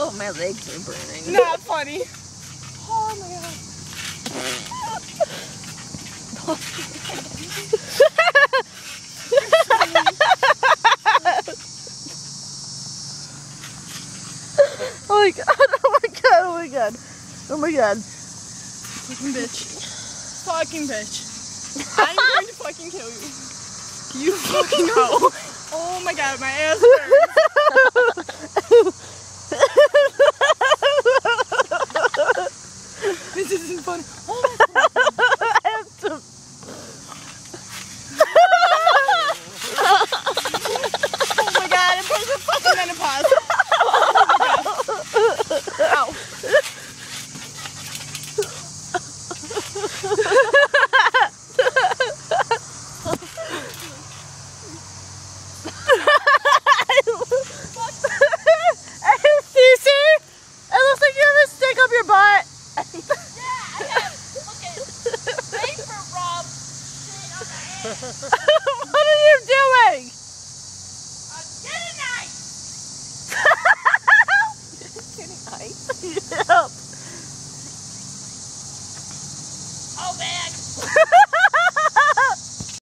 Oh, my legs are burning. Not funny. Oh my god. Oh my god, oh my god, oh my god. Oh my god. Fucking bitch. Fucking bitch. I'm going to fucking kill you. You fucking hoe. Oh my god, my ass burns. This isn't funny. Oh my god. I have to... Oh my god, I'm supposed to fucking menopause. Oh my god. Ow. It looks like you have a stick up your butt. Yeah, I have. Look at it. Wait for Rob. Shit on my ass.